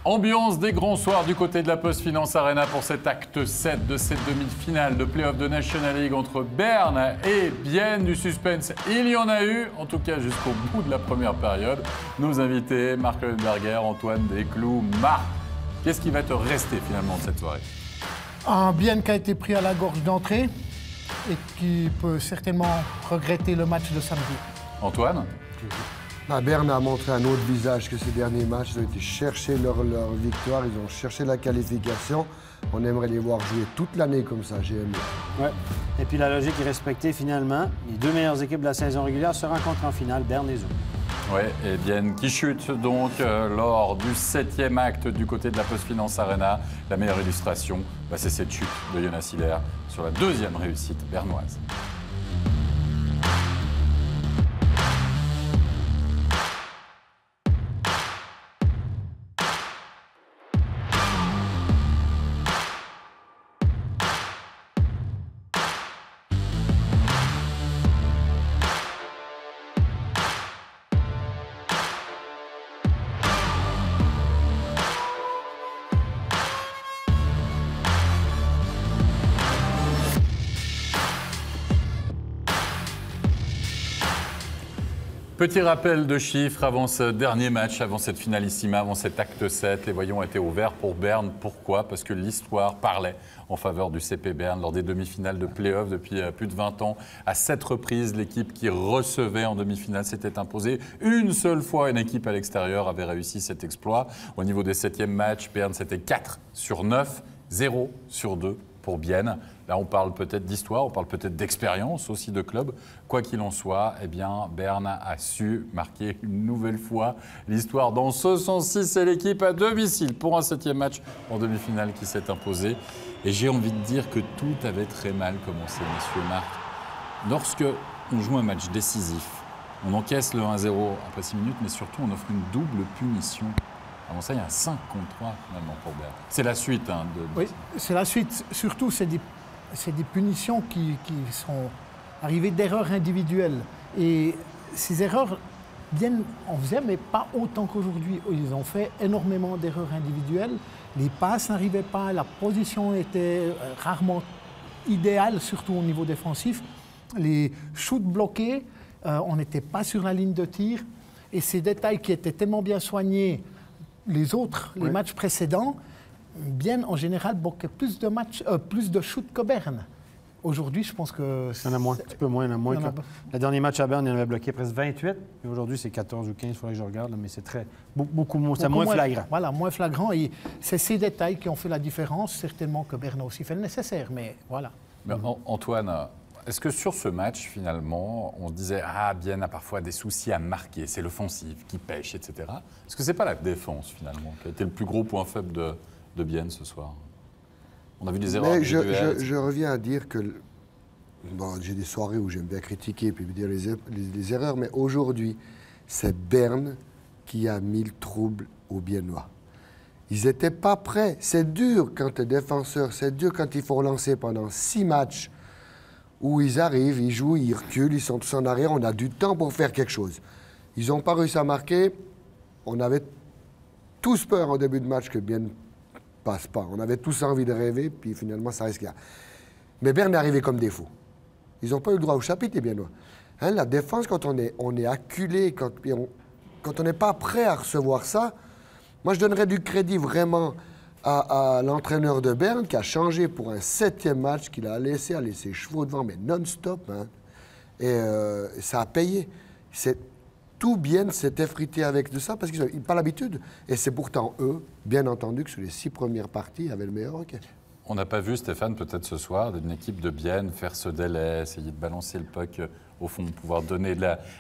Ambiance des grands soirs du côté de la PostFinance Arena pour cet acte 7 de cette demi-finale de play-off de National League entre Berne et Bienne. Du suspense, il y en a eu, en tout cas jusqu'au bout de la première période. Nos invités, Marc Leuenberger, Antoine Desclous. Marc, qu'est-ce qui va te rester finalement de cette soirée? Un Bienne qui a été pris à la gorge d'entrée et qui peut certainement regretter le match de samedi. Antoine? Berne a montré un autre visage que ces derniers matchs. Ils ont été chercher leur victoire, ils ont cherché la qualification. On aimerait les voir jouer toute l'année comme ça, j'ai aimé. Ouais. Et puis la logique est respectée finalement. Les deux meilleures équipes de la saison régulière se rencontrent en finale, Berne et Zoom. Oui, et Bienne qui chute donc lors du 7e acte du côté de la PostFinance Arena. La meilleure illustration, c'est cette chute de Jonas Hiller sur la deuxième réussite bernoise. Petit rappel de chiffres avant ce dernier match, avant cette finalissima, avant cet acte 7. Les voyants étaient ouverts pour Berne. Pourquoi? Parce que l'histoire parlait en faveur du CP Berne lors des demi-finales de play-off depuis plus de 20 ans. À 7 reprises, l'équipe qui recevait en demi-finale s'était imposée. Une seule fois, une équipe à l'extérieur avait réussi cet exploit. Au niveau des 7e matchs, Berne, c'était 4 sur 9, 0 sur 2 pour Bienne. Là, on parle peut-être d'histoire, on parle peut-être d'expérience aussi de club. Quoi qu'il en soit, eh bien, Berne a su marquer une nouvelle fois l'histoire dans ce sens-ci. C'est l'équipe à domicile pour un 7e match en demi-finale qui s'est imposé. Et j'ai envie de dire que tout avait très mal commencé, messieurs Marc. Lorsque on joue un match décisif, on encaisse le 1-0 après 6 minutes, mais surtout on offre une double punition. Avant ça, il y a un 5 contre 3 finalement pour Berne. C'est la suite. Oui, c'est la suite. Surtout, c'est des punitions qui sont arrivées d'erreurs individuelles. Et ces erreurs, Bienne en faisait, mais pas autant qu'aujourd'hui. Ils ont fait énormément d'erreurs individuelles. Les passes n'arrivaient pas, la position était rarement idéale, surtout au niveau défensif. Les shoots bloqués, on n'était pas sur la ligne de tir. Et ces détails qui étaient tellement bien soignés, les matchs précédents, Bienne, en général, bloquait plus de shoots que Berne. Aujourd'hui, je pense que... Il y en a moins, un petit peu moins. Il y en a moins le dernier match à Berne, il en avait bloqué presque 28. Et aujourd'hui, c'est 14 ou 15, il faudrait que je regarde, mais c'est beaucoup moins, c'est moins flagrant. Voilà, moins flagrant. Et c'est ces détails qui ont fait la différence. Certainement que Berne a aussi fait le nécessaire, mais voilà. Mais Antoine, est-ce que sur ce match, finalement, on se disait « Ah, Bienne a parfois des soucis à marquer, c'est l'offensive qui pêche, etc. » Est-ce que ce n'est pas la défense, finalement, qui a été le plus gros point faible de Bienne ce soir? On a vu des erreurs individuelles. Je reviens à dire que... Bon, j'ai des soirées où j'aime bien critiquer puis dire les erreurs, mais aujourd'hui, c'est Berne qui a mis le trouble aux Biennois. Ils n'étaient pas prêts. C'est dur quand tu es défenseur, c'est dur quand il faut relancer pendant 6 matchs où ils arrivent, ils jouent, ils reculent, ils sont tous en arrière. On a du temps pour faire quelque chose. Ils n'ont pas réussi à marquer. On avait tous peur en début de match que Bienne passe pas. On avait tous envie de rêver, puis finalement, ça risque là. Mais Berne est arrivé comme des fous. Ils n'ont pas eu le droit au chapitre, les Biennois. Hein, la défense, quand on est acculé, quand on n'est pas prêt à recevoir ça, moi, je donnerais du crédit vraiment à l'entraîneur de Berne qui a changé pour un 7e match, qu'il a laissé aller ses chevaux devant, mais non-stop. Hein. Et ça a payé. Tout Bienne s'est effrité avec tout ça parce qu'ils n'ont pas l'habitude. Et c'est pourtant eux, bien entendu, que sur les 6 premières parties, avaient le meilleur hockey. On n'a pas vu, Stéphane, peut-être ce soir, d'une équipe de Bienne faire ce délai, essayer de balancer le puck au fond, pouvoir donner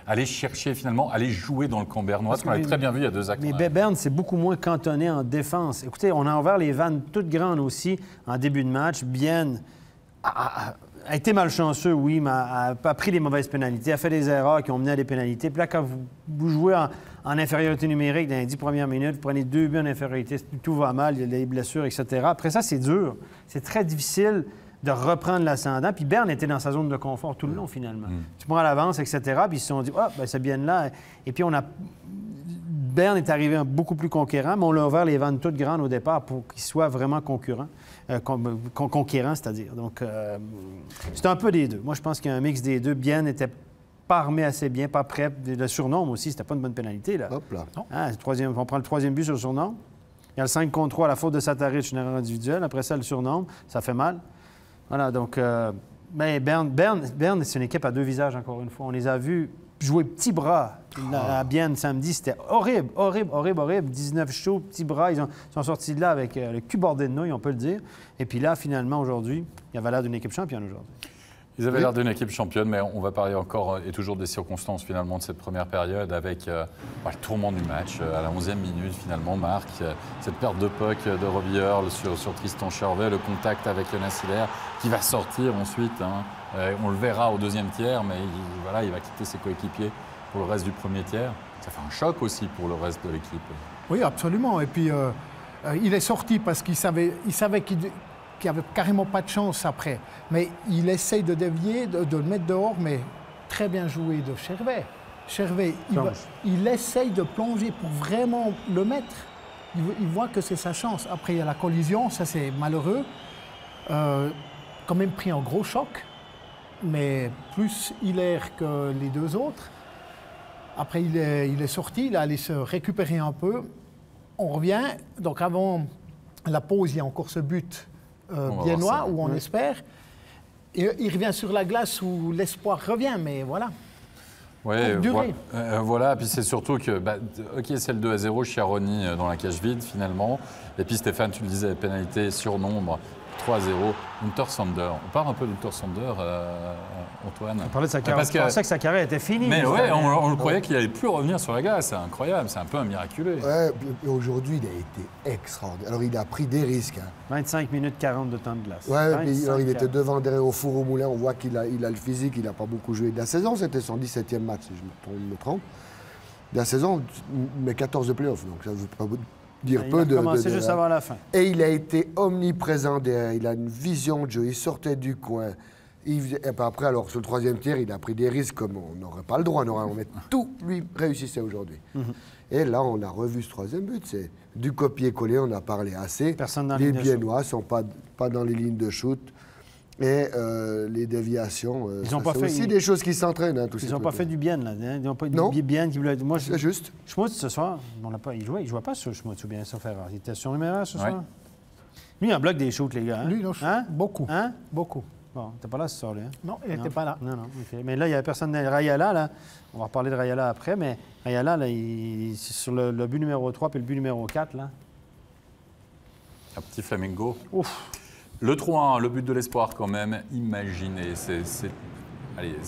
aller chercher finalement, aller jouer dans le camp bernois, ce qu'on avait très bien vu il y a 2 actes. Mais Berne, c'est beaucoup moins cantonné en défense. Écoutez, on a ouvert les vannes toutes grandes aussi en début de match. Bienne a été malchanceux, oui, mais a pris des mauvaises pénalités, a fait des erreurs qui ont mené à des pénalités. Puis là, quand vous jouez en infériorité numérique dans les 10 premières minutes, vous prenez 2 buts en infériorité, tout va mal, il y a des blessures, etc. Après ça, c'est dur. C'est très difficile de reprendre l'ascendant. Puis Berne était dans sa zone de confort tout le long, finalement. Tu prends à l'avance, etc. Puis ils se sont dit, ah, ben c'est bien là. Et puis on a Berne est arrivé beaucoup plus conquérant, mais on l'a ouvert les vannes toutes grandes au départ pour qu'il soit vraiment conquérant, c'est-à-dire. Donc, c'est un peu des deux. Moi, je pense qu'il y a un mix des deux. Bienne n'était pas armé assez bien, pas prêt. Le surnombre aussi, c'était pas une bonne pénalité, là. Hop là. Ah, on prend le troisième but sur le surnombre. Il y a le 5 contre 3, la faute de Sataric, une erreur individuelle. Après ça, le surnombre, ça fait mal. Voilà, donc... mais Berne, c'est une équipe à deux visages, encore une fois. On les a vus jouer petits bras à Bienne samedi. C'était horrible, horrible, horrible, horrible. 19 chauds, petits bras. Ils sont sortis de là avec le cul bordé de nouilles, on peut le dire. Et puis là, finalement, aujourd'hui, il avait l'air d'une équipe championne aujourd'hui. Ils avaient l'air d'une équipe championne, mais on va parler encore et toujours des circonstances finalement de cette première période avec le tourment du match. À la 11e minute, finalement, Marc, cette perte de puck de Robbie Earl sur Tristan Charvet, le contact avec Jonas Hiller qui va sortir ensuite. On le verra au deuxième tiers, mais il va quitter ses coéquipiers pour le reste du premier tiers. Ça fait un choc aussi pour le reste de l'équipe. Oui, absolument. Et puis, il est sorti parce qu'il savait qu'il n'y avait carrément pas de chance après. Mais il essaye de dévier, de le mettre dehors, mais très bien joué de Chervet. Chervet, il essaye de plonger pour vraiment le mettre. Il voit que c'est sa chance. Après, il y a la collision, ça c'est malheureux. Quand même pris un gros choc, mais plus hilaire que les deux autres. Après, il est sorti, il est allé se récupérer un peu. On revient. Donc avant la pause, il y a encore ce but biennois, où on espère. Et il revient sur la glace où l'espoir revient, mais voilà. Oui, voilà. Puis c'est surtout que, c'est le 2-0, Chiaroni dans la cage vide finalement. Et puis Stéphane, tu le disais, pénalité surnombre, 3-0, Hunter Sander. On parle un peu d'Hunter Sander, Antoine. On parlait de sa carrière. On pensait que sa carrière était finie. Mais ouais, on le croyait qu'il n'allait plus revenir sur la glace. C'est incroyable, c'est un peu un miraculé. Ouais, aujourd'hui, il a été extraordinaire. Alors, il a pris des risques. 25 minutes 40 de temps de glace. Ouais, alors, il était devant, derrière au four au moulin. On voit qu'il a le physique, il n'a pas beaucoup joué de la saison. C'était son 17e match, si je me trompe. De la saison, mais 14 de playoffs. Donc, ça ne veut pas dire peu de... Il a commencé juste avant la fin. Et il a été omniprésent derrière. Il a une vision de jeu. Il sortait du coin. Et puis après, alors, sur le troisième tiers, il a pris des risques comme on n'aurait pas le droit. Mais tout lui réussissait aujourd'hui. Et là, on a revu ce troisième but. C'est du copier-coller, on a parlé assez. Personne dans les Biennois ne sont pas dans les lignes de shoot. Et les déviations, c'est aussi des choses qui s'entraînent. Ils n'ont pas fait du bien, là. Ils n'ont pas du bien. Moi, c'est juste. Schmutz, ce soir, il ne jouait pas sur Schmutz ou bien sur Ferrari. Il était surnuméraire ce soir. Lui, il en bloque des shoots, les gars. Lui, beaucoup. Beaucoup. Bon, t'es pas là ce soir, là? Non, il n'était pas là. Non, OK. Mais là, il n'y avait personne. Rayala, là, on va reparler de Rayala après, mais Rayala, là, c'est sur le but numéro 3 puis le but numéro 4, là. Un petit flamingo. Ouf! Le 3-1, le but de l'espoir quand même, imaginez. C'est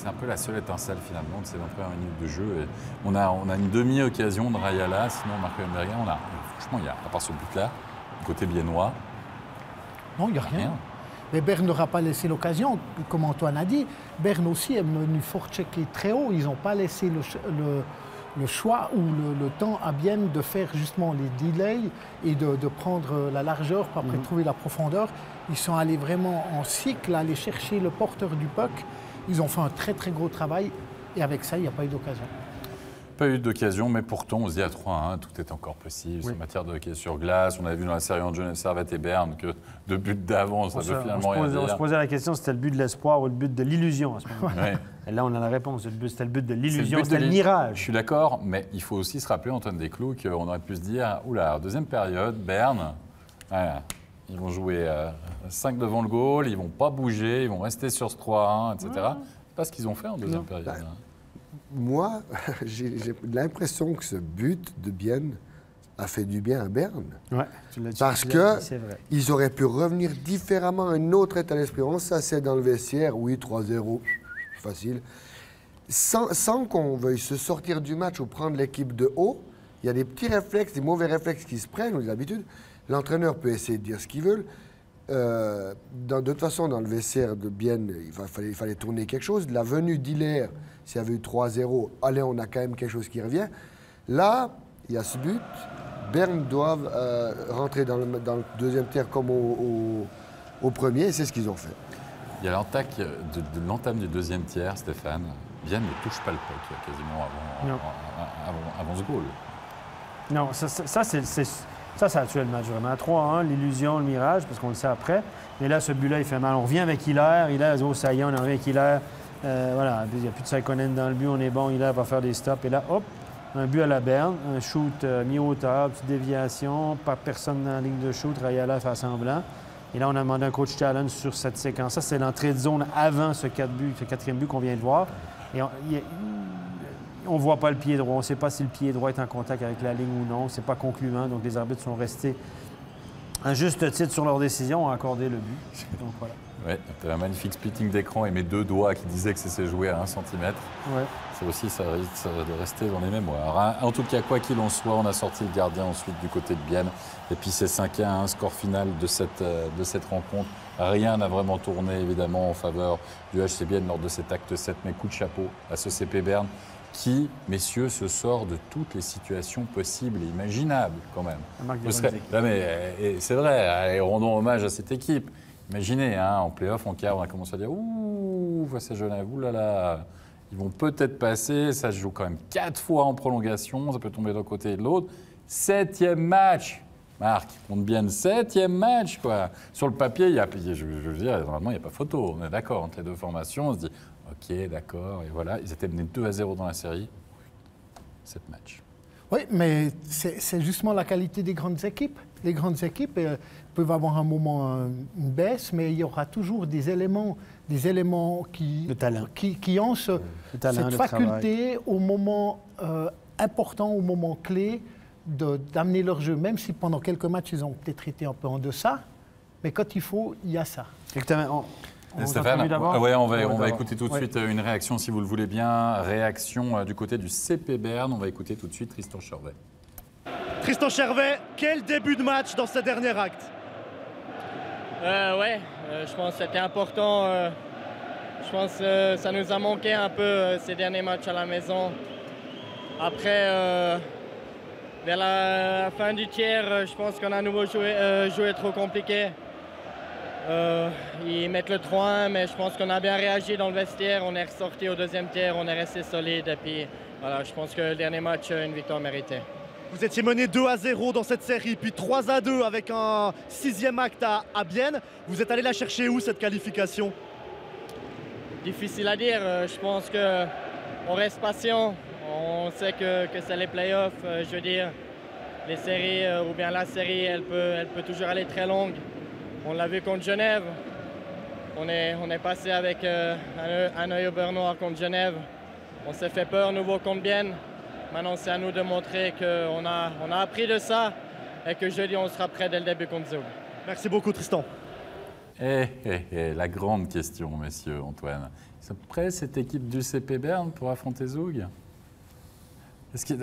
un peu la seule étincelle finalement de ces 20 premières minutes de jeu. Et on a une demi-occasion de Rayala, sinon Marco Emberger, franchement, à part ce but-là, côté biennois. Non, il n'y a rien. Mais Berne n'aura pas laissé l'occasion, comme Antoine a dit. Berne aussi est venu forechecker très haut. Ils n'ont pas laissé le choix ou le temps à Bienne de faire justement les delays et de prendre la largeur pour après trouver la profondeur. Ils sont allés vraiment en cycle, aller chercher le porteur du puck. Ils ont fait un très très gros travail et avec ça, il n'y a pas eu d'occasion. Pas eu d'occasion, mais pourtant, on se dit à 3-1, tout est encore possible. Oui. En matière de hockey sur glace, on avait vu dans la série entre Genève Servette et Berne que de but d'avance, ça veut finalement rien dire. On se posait la question, c'était le but de l'espoir ou le but de l'illusion à ce moment-là. Ouais. Et là, on a la réponse. C'était le but de l'illusion, c'était le mirage. Je suis d'accord, mais il faut aussi se rappeler, Antoine Desclous, qu'on aurait pu se dire, oula, deuxième période, Berne, voilà, ils vont jouer 5 devant le goal, ils ne vont pas bouger, ils vont rester sur ce 3-1, etc. C'est pas ce qu'ils ont fait en deuxième période. Moi, j'ai l'impression que ce but de Bienne a fait du bien à Berne. Ouais, parce qu'ils auraient pu revenir différemment à un autre état d'esprit. On s'assied dans le vestiaire, oui, 3-0, facile. Sans qu'on veuille se sortir du match ou prendre l'équipe de haut, il y a des petits réflexes, des mauvais réflexes qui se prennent, des habitudes. L'entraîneur peut essayer de dire ce qu'il veut. De toute façon, dans le vestiaire de Bienne, il fallait tourner quelque chose. La venue d'Hiller, s'il y avait eu 3-0, allez, on a quand même quelque chose qui revient. Là, il y a ce but. Berne doivent rentrer dans le deuxième tiers comme au premier, et c'est ce qu'ils ont fait. Il y a l'entame du deuxième tiers, Stéphane. Bienne ne touche pas le puck quasiment avant ce goal. Non, ça a tué le match vraiment. À 3-1, l'illusion, le mirage, parce qu'on le sait après. Mais là, ce but-là, il fait mal. On revient avec Hilaire. Hilaire, oh, ça y est, on en revient avec Hilaire. Voilà, il n'y a plus de Saikonen dans le but, on est bon. Hilaire va faire des stops. Et là, hop, un but à la Berne, un shoot mi-hauteur, petite déviation, pas personne dans la ligne de shoot. Rayala fait semblant. Et là, on a demandé un coach challenge sur cette séquence. Ça, c'est l'entrée de zone avant ce quatrième but qu'on vient de voir. Et on ne voit pas le pied droit. On ne sait pas si le pied droit est en contact avec la ligne ou non. Ce n'est pas concluant. Donc, les arbitres sont restés à juste titre sur leur décision, ont accordé le but. Donc, voilà. Oui, tu as un magnifique splitting d'écran et mes deux doigts qui disaient que c'est joué à 1 cm. Ouais. Ça aussi, ça risque de rester dans les mémoires. En tout cas, quoi qu'il en soit, on a sorti le gardien ensuite du côté de Bienne. Et puis c'est 5-1, score final de cette rencontre. Rien n'a vraiment tourné, évidemment, en faveur du HC Bienne lors de cet acte 7. Mais coup de chapeau à ce CP Berne qui, messieurs, se sort de toutes les situations possibles et imaginables quand même. C'est vrai, et rendons hommage à cette équipe. Imaginez, en play-off, en quart, on a commencé à dire « Ouh, face à Genève, ouh là là, ils vont peut-être passer, ça se joue quand même 4 fois en prolongation, ça peut tomber d'un côté et de l'autre. 7e match, Marc, compte bien le 7e match, quoi. Sur le papier, je veux dire, normalement, il n'y a pas photo, on est d'accord, entre les deux formations, on se dit « Ok, d'accord », et voilà, ils étaient menés 2-0 dans la série, 7 matchs. Oui, mais c'est justement la qualité des grandes équipes. Les grandes équipes peuvent avoir un moment, une baisse, mais il y aura toujours des éléments qui ont cette faculté au moment important, au moment clé, d'amener leur jeu. Même si pendant quelques matchs, ils ont peut-être été un peu en deçà, mais quand il faut, il y a ça. Exactement. Stéphane, on va écouter tout de suite une réaction, si vous le voulez bien. Réaction du côté du CP Berne. On va écouter tout de suite Tristan Chervet. Tristan Chervet, quel début de match dans ce dernier acte? Je pense que c'était important. Je pense que ça nous a manqué un peu ces derniers matchs à la maison. Après, vers la fin du tiers, je pense qu'on a à nouveau joué trop compliqué. Ils mettent le 3-1, mais je pense qu'on a bien réagi dans le vestiaire. On est ressorti au deuxième tiers, on est resté solide. Et puis, voilà, je pense que le dernier match, une victoire méritée. Vous étiez mené 2-0 dans cette série, puis 3-2 avec un 6e acte à Bienne. Vous êtes allé la chercher où, cette qualification? Difficile à dire. Je pense qu'on reste patient. On sait que c'est les playoffs. Je veux dire, les séries, ou bien la série, elle peut toujours aller très longue. On l'a vu contre Genève. On est passé avec un œil au beurre noir contre Genève. On s'est fait peur nouveau contre Bienne. Maintenant, c'est à nous de montrer qu'on a appris de ça et que jeudi, on sera prêt dès le début contre Zoug. Merci beaucoup, Tristan. La grande question, messieurs, Antoine. Ils sont prêts, cette équipe du CP Berne, pour affronter Zoug? Est-ce qu'il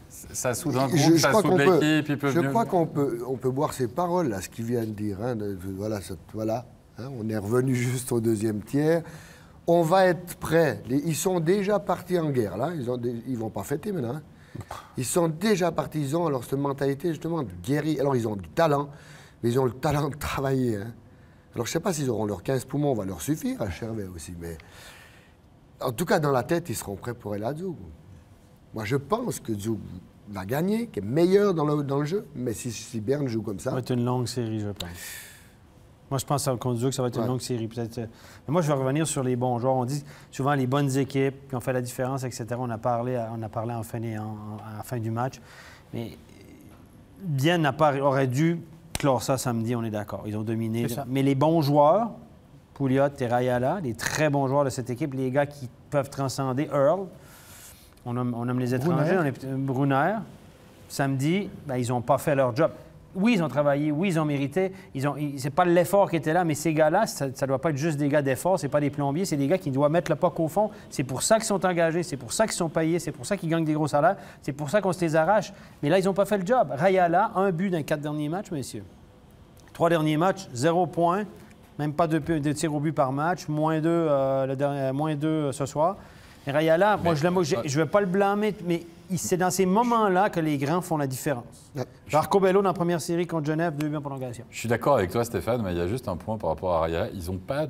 ça soude un groupe, ça soude l'équipe? Je crois qu'on peut boire ces paroles, là, ce qu'il vient de dire. On est revenu juste au deuxième tiers. On va être prêts. Ils sont déjà partis en guerre, là. Ils vont pas fêter maintenant. Ils sont déjà partis. Ils ont alors cette mentalité, justement, de guerrier. Alors, ils ont du talent, mais ils ont le talent de travailler. Alors, je ne sais pas s'ils auront leurs 15 poumons, on va leur suffire, à Chervet aussi. Mais en tout cas, dans la tête, ils seront prêts pour aller à Zoug. Moi, je pense que Zoug va gagner, qui est meilleur dans le jeu. Mais si Berne joue comme ça... Ça va être une longue série, je pense. Moi, je pense contre Zoug, ça va être une longue série. Peut-être. Mais moi, je vais revenir sur les bons joueurs. On dit souvent les bonnes équipes qui ont fait la différence, etc. On a parlé en fin du match. Mais Bienne aurait dû clore ça samedi, on est d'accord. Ils ont dominé. Mais les bons joueurs, Pouliot et Rayala, les très bons joueurs de cette équipe, les gars qui peuvent transcender, Earl, on nomme les étrangers, Brunner, samedi, ils n'ont pas fait leur job. Oui, ils ont travaillé, oui, ils ont mérité. C'est pas l'effort qui était là, mais ces gars-là, ça ne doit pas être juste des gars d'effort, c'est pas des plombiers, c'est des gars qui doivent mettre le puck au fond. C'est pour ça qu'ils sont engagés, c'est pour ça qu'ils sont payés, c'est pour ça qu'ils gagnent des gros salaires, c'est pour ça qu'on se les arrache. Mais là, ils n'ont pas fait le job. Rayala, 1 but dans les 4 derniers matchs, messieurs. 3 derniers matchs, 0 points, même pas de tirs au but par match, -2 ce soir. Et Rayala, moi, je ne vais pas le blâmer, mais c'est dans ces moments-là que les grands font la différence. Marco Bello, dans la première série contre Genève, 2 buts en prolongation. Je suis d'accord avec toi, Stéphane, mais il y a juste un point par rapport à Rayala. Ils n'ont pas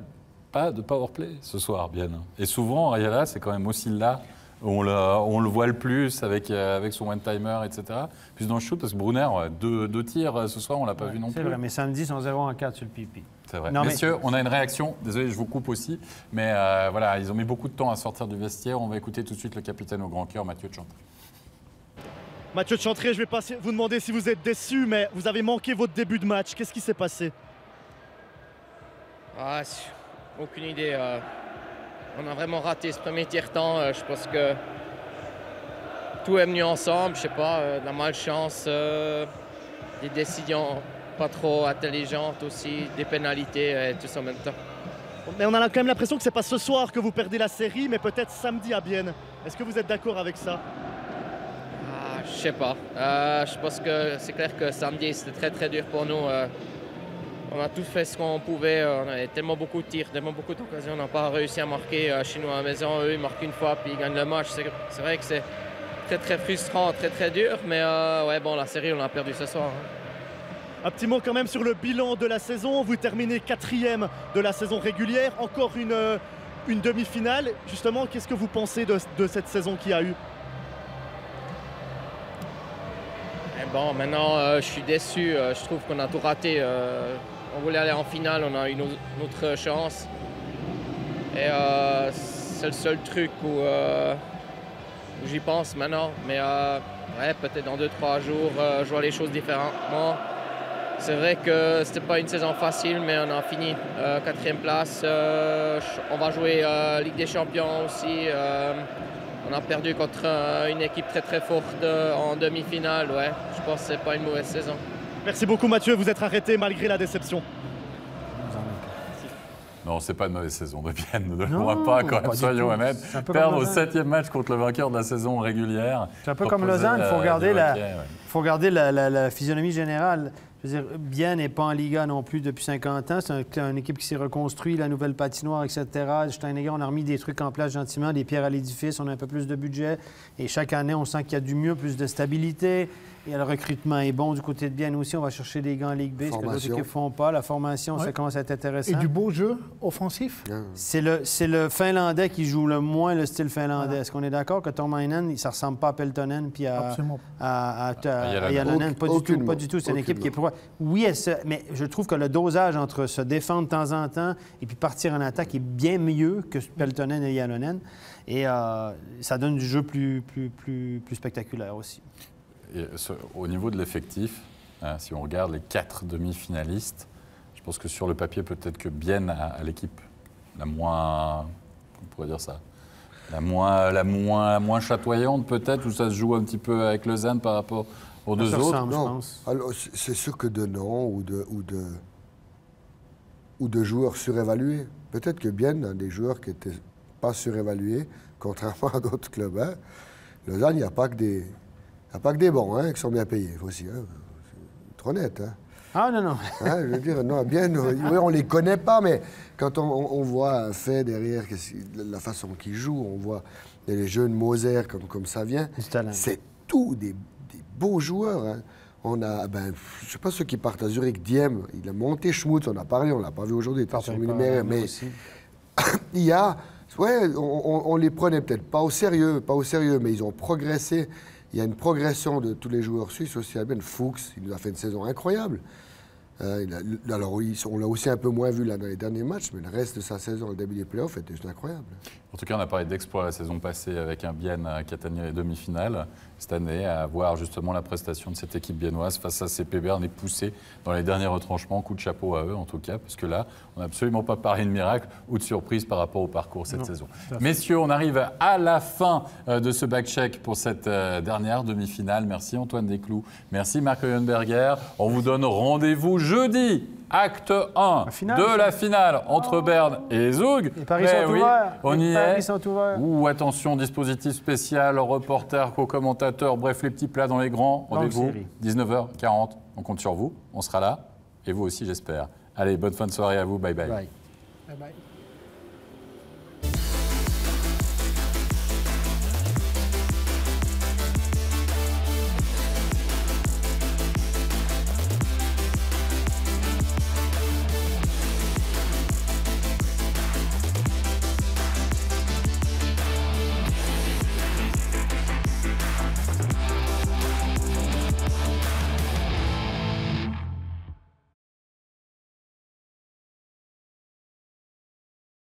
de power play ce soir, bien. Et souvent, Rayala, c'est quand même aussi là on le voit le plus avec son one-timer, etc. Plus dans le shoot, parce que Brunner, deux tirs ce soir, on ne l'a pas vu non plus. C'est vrai, mais samedi, ils sont 0-4 sur le pipi. C'est vrai. Non, Messieurs, on a une réaction. Désolé, je vous coupe aussi. Mais voilà, ils ont mis beaucoup de temps à sortir du vestiaire. On va écouter tout de suite le capitaine au grand cœur, Mathieu de Chantrey. Mathieu de Chantrey, je vais pas vous demander si vous êtes déçu, mais vous avez manqué votre début de match. Qu'est-ce qui s'est passé? Aucune idée. On a vraiment raté ce premier tiers-temps. Je pense que tout est venu ensemble. Je sais pas, de la malchance, des décisions pas trop intelligentes aussi, des pénalités, et tout ça en même temps. Mais on a quand même l'impression que c'est pas ce soir que vous perdez la série, mais peut-être samedi à Bienne. Est-ce que vous êtes d'accord avec ça? Je sais pas. Je pense que c'est clair que samedi, c'était très très dur pour nous. On a tout fait ce qu'on pouvait. On avait tellement beaucoup de tirs, tellement beaucoup d'occasions. On n'a pas réussi à marquer chez nous à la maison. Eux, ils marquent une fois puis ils gagnent le match. C'est vrai que c'est très très frustrant, très très dur. Mais ouais, bon, la série, on l'a perdu ce soir. Un petit mot quand même sur le bilan de la saison. Vous terminez 4e de la saison régulière. Encore une demi-finale. Justement, qu'est-ce que vous pensez de cette saison qu'il y a eu? Bon, maintenant, je suis déçu. Je trouve qu'on a tout raté. On voulait aller en finale, on a eu une autre chance. Et c'est le seul truc où j'y pense maintenant. Mais ouais, peut-être dans 2-3 jours, je vois les choses différemment. C'est vrai que c'était pas une saison facile, mais on a fini 4e place. On va jouer Ligue des Champions aussi. On a perdu contre une équipe très très forte en demi-finale. Ouais, je pense que c'est pas une mauvaise saison. Merci beaucoup Mathieu, vous êtes arrêté malgré la déception. Non, c'est pas une mauvaise saison de Bienne, ne loin pas quand même, soyons honnêtes. Perdre au 7e match contre le vainqueur de la saison régulière. C'est un peu comme Lausanne, il faut regarder la physionomie générale. Je veux dire, Bienne n'est pas en Liga non plus depuis 50 ans. C'est une équipe qui s'est reconstruite, la nouvelle patinoire, etc. Steineger, on a remis des trucs en place gentiment, des pierres à l'édifice, on a un peu plus de budget. Et chaque année, on sent qu'il y a du mieux, plus de stabilité. Et le recrutement est bon du côté de Bienne aussi. On va chercher des gars en Ligue B, ce que d'autres équipes ne font pas. La formation, ça commence à être intéressant. Et du beau jeu offensif. C'est le Finlandais qui joue le moins le style finlandais. Voilà. Est-ce qu'on est d'accord que Tormainen, ça ne ressemble pas à Peltonen puis à Jalonen? Pas du tout. C'est une équipe qui est pour... Oui, mais je trouve que le dosage entre se défendre de temps en temps et puis partir en attaque est bien mieux que Peltonen et Jalonen. Et ça donne du jeu plus spectaculaire aussi. Et au niveau de l'effectif, si on regarde les 4 demi-finalistes, je pense que sur le papier, peut-être que Bienne a l'équipe la moins, on pourrait dire ça, la moins chatoyante peut-être, où ça se joue un petit peu avec Lausanne par rapport aux deux autres. Non, alors c'est sûr que de noms ou de joueurs surévalués. Peut-être que Bienne a des joueurs qui n'étaient pas surévalués, contrairement à d'autres clubs. Hein. Lausanne, il n'y a pas que des bons qui sont bien payés aussi. Hein. C'est trop honnête. Hein. Ah non. Hein, je veux dire, non, bien, oui, on ne les connaît pas, mais quand on voit un fait derrière, la façon qu'ils jouent, on voit les jeunes Moser comme ça vient, c'est tout des beaux joueurs. Hein. On a, je ne sais pas ceux qui partent à Zurich, Diem, il a monté Schmutz, on n'a parlé, on ne l'a pas vu aujourd'hui, mais il y a, on les prenait peut-être pas au sérieux, mais ils ont progressé. Il y a une progression de tous les joueurs suisses aussi. Ben Fuchs, il nous a fait une saison incroyable. Alors oui, on l'a aussi un peu moins vu là dans les derniers matchs, mais le reste de sa saison, le début des playoffs, était juste incroyable. En tout cas, on a parlé d'exploit la saison passée avec un Bienne qui a atteint les demi-finales. Cette année, à voir justement la prestation de cette équipe biennoise face à CP Berne et poussée dans les derniers retranchements. Coup de chapeau à eux, en tout cas, parce que là, on n'a absolument pas parlé de miracle ou de surprise par rapport au parcours cette saison. Messieurs, on arrive à la fin de ce back-check pour cette dernière demi-finale. Merci Antoine Desclous. Merci Marc Eulenberger. On vous donne rendez-vous jeudi. Acte 1 de la finale entre Berne et Zug. Les paris sont ouverts. On y est. Ouh, attention, dispositif spécial, reporter, co-commentateur, bref, les petits plats dans les grands. Rendez-vous, 19h40. On compte sur vous. On sera là. Et vous aussi, j'espère. Allez, bonne fin de soirée à vous. Bye bye. Bye bye.